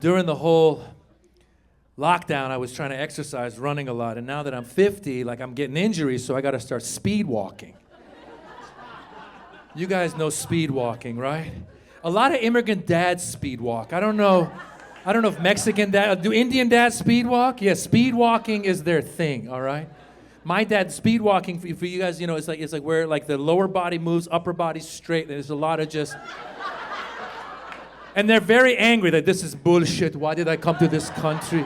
During the whole lockdown, I was trying to exercise, running a lot. And now that I'm 50, like I'm getting injuries, so I got to start speed walking. You guys know speed walking, right? A lot of immigrant dads speed walk. I don't know if Mexican dad, do Indian dads speed walk? Yeah, speed walking is their thing, all right? My dad, speed walking, for you guys, you know, it's like where like the lower body moves, upper body's straight. There's a lot of just... And they're very angry that this is bullshit. Why did I come to this country?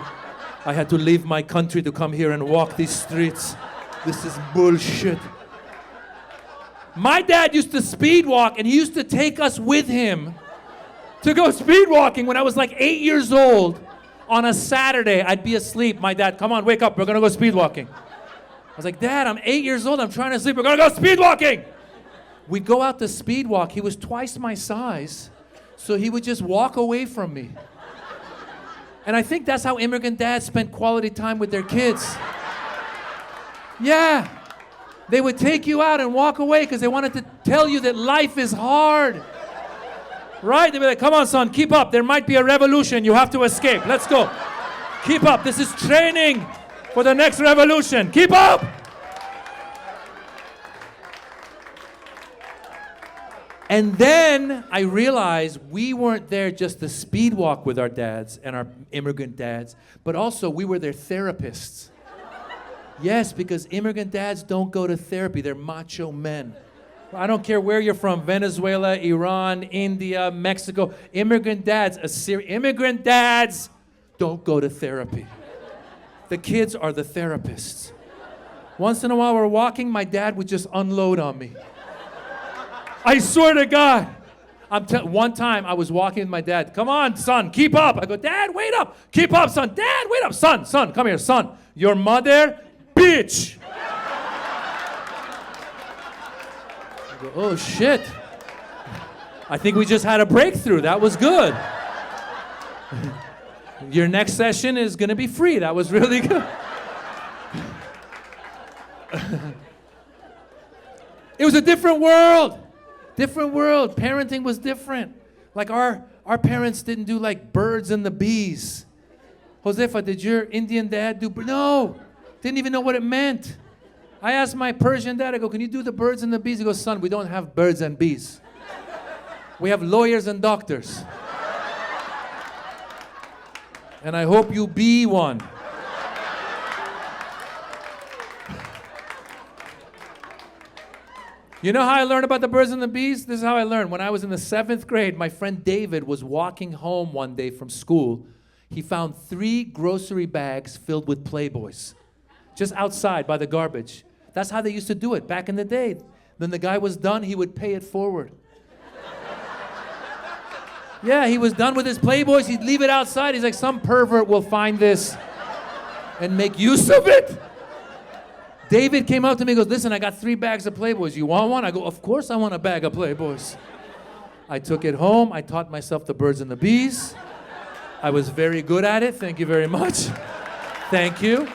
I had to leave my country to come here and walk these streets. This is bullshit. My dad used to speed walk, and he used to take us with him to go speed walking when I was like 8 years old. On a Saturday, I'd be asleep. My dad, come on, wake up. We're going to go speed walking. I was like, Dad, I'm 8 years old. I'm trying to sleep. We're going to go speed walking. We'd go out to speed walk. He was twice my size. So he would just walk away from me. And I think that's how immigrant dads spent quality time with their kids. Yeah. They would take you out and walk away because they wanted to tell you that life is hard. Right? They'd be like, come on, son, keep up. There might be a revolution. You have to escape. Let's go. Keep up. This is training for the next revolution. Keep up. And then I realized we weren't there just to speed walk with our dads and our immigrant dads, but also we were their therapists. Yes, because immigrant dads don't go to therapy. They're macho men. I don't care where you're from, Venezuela, Iran, India, Mexico. Immigrant dads don't go to therapy. The kids are the therapists. Once in a while we're walking, my dad would just unload on me. I swear to God. One time I was walking with my dad. Come on, son, keep up. I go, Dad, wait up. Keep up, son. Dad, wait up. Son, come here, son. Your mother, bitch. I go, oh, shit. I think we just had a breakthrough. That was good. Your next session is going to be free. That was really good. It was a different world. Different world. Parenting was different. Like our parents didn't do like birds and the bees. Josefa, did your Indian dad do? No. Didn't even know what it meant. I asked my Persian dad, I go, can you do the birds and the bees? He goes, son, we don't have birds and bees. We have lawyers and doctors. And I hope you be one. You know how I learned about the birds and the bees? This is how I learned. When I was in the 7th grade, my friend David was walking home one day from school. He found 3 grocery bags filled with Playboys, just outside by the garbage. That's how they used to do it back in the day. Then the guy was done, he would pay it forward. Yeah, he was done with his Playboys, he'd leave it outside. He's like, some pervert will find this and make use of it. David came up to me and goes, listen, I got 3 bags of Playboys. You want one? I go, of course I want a bag of Playboys. I took it home. I taught myself the birds and the bees. I was very good at it. Thank you very much. Thank you.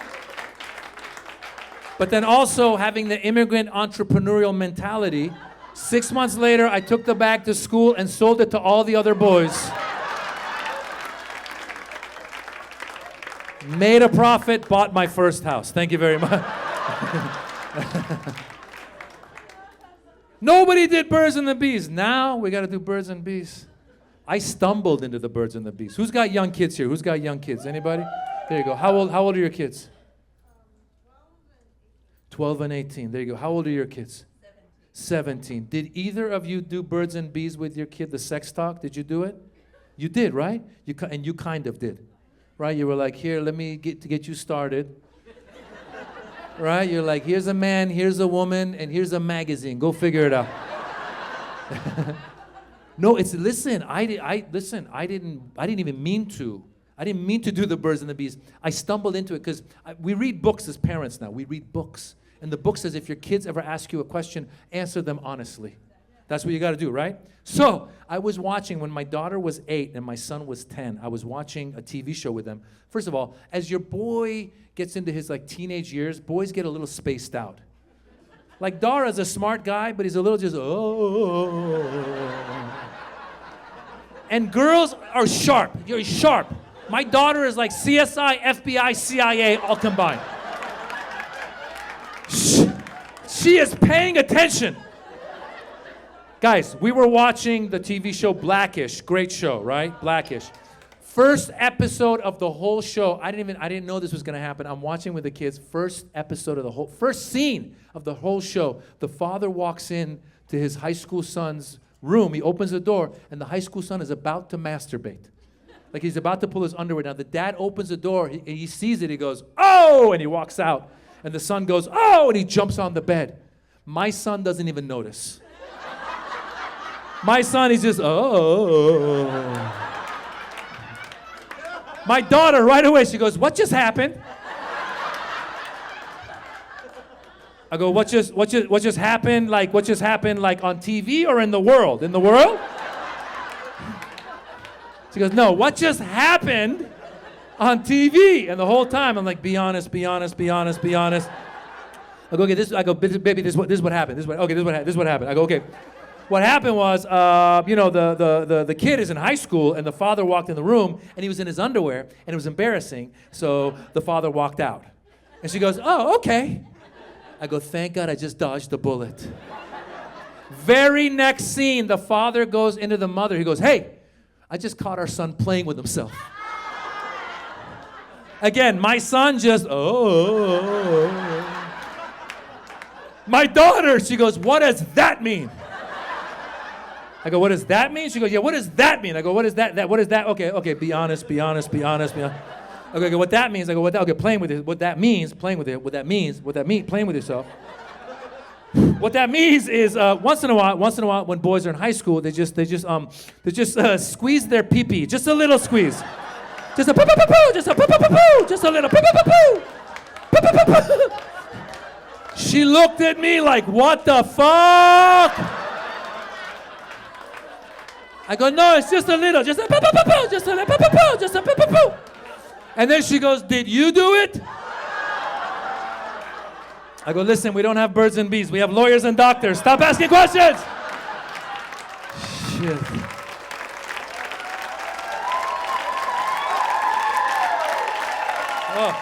But then also having the immigrant entrepreneurial mentality, 6 months later, I took the bag to school and sold it to all the other boys. Made a profit, bought my first house. Thank you very much. Nobody did birds and the bees. Now we got to do birds and bees. I stumbled into the birds and the bees. Who's got young kids here? Who's got young kids? Anybody? There you go. How old are your kids? 12 and 18. There you go. How old are your kids? 17. Did either of you do birds and bees with your kid, the sex talk? Did you do it? You did, right? And you kind of did. Right? You were like, here, let me get you started. Right? You're like, here's a man, here's a woman, and here's a magazine. Go figure it out. No, listen, I didn't even mean to. I didn't mean to do the birds and the bees. I stumbled into it because we read books as parents now. We read books. And the book says if your kids ever ask you a question, answer them honestly. That's what you got to do, right? So I was watching when my daughter was 8 and my son was 10. I was watching a TV show with them. First of all, as your boy gets into his like teenage years, boys get a little spaced out. Like Dara's a smart guy, but he's a little just, oh. And girls are sharp. You're sharp. My daughter is like CSI, FBI, CIA, all combined. She is paying attention. Guys, we were watching the TV show Blackish. Great show, right? Blackish. First episode of the whole show. I didn't know this was gonna happen. I'm watching with the kids. First scene of the whole show. The father walks in to his high school son's room. He opens the door, and the high school son is about to masturbate. Like he's about to pull his underwear down. The dad opens the door. He sees it. He goes, "Oh!" And he walks out. And the son goes, "Oh!" And he jumps on the bed. My son doesn't even notice. My son, he's just, "Oh." My daughter, right away, she goes, "What just happened?" I go, what just happened? Like, what just happened, like, on TV or in the world? In the world? She goes, "No, what just happened on TV?" And the whole time, I'm like, be honest, be honest, be honest, be honest. I go, "Okay, baby, this is what happened. This is what happened. I go, "Okay. What happened was, the kid is in high school, and the father walked in the room, and he was in his underwear, and it was embarrassing, so the father walked out." And she goes, "Oh, okay." I go, "Thank God I just dodged the bullet." Very next scene, the father goes into the mother. He goes, "Hey, I just caught our son playing with himself." Again, my son just, "Oh." My daughter, she goes, "What does that mean?" I go, "What does that mean?" She goes, "Yeah, what does that mean?" I go, "What is that? What is that?" Okay, be honest, be honest, be honest, be honest. Okay, what that means? I go, okay, playing with it. What that means, playing with it. What that means, playing with yourself. What that means is once in a while, when boys are in high school, they just squeeze their pee-pee, just a little squeeze, just a poo poo poo poo, just a poo poo poo poo, just a little poo poo poo poo, poo poo poo. She looked at me like, "What the fuck?" I go, "No, it's just a little, just a poo poo poo poo, just a little poo poo poo, just a poo poo poo." And then she goes, "Did you do it?" I go, "Listen, we don't have birds and bees. We have lawyers and doctors. Stop asking questions." Shit. Oh.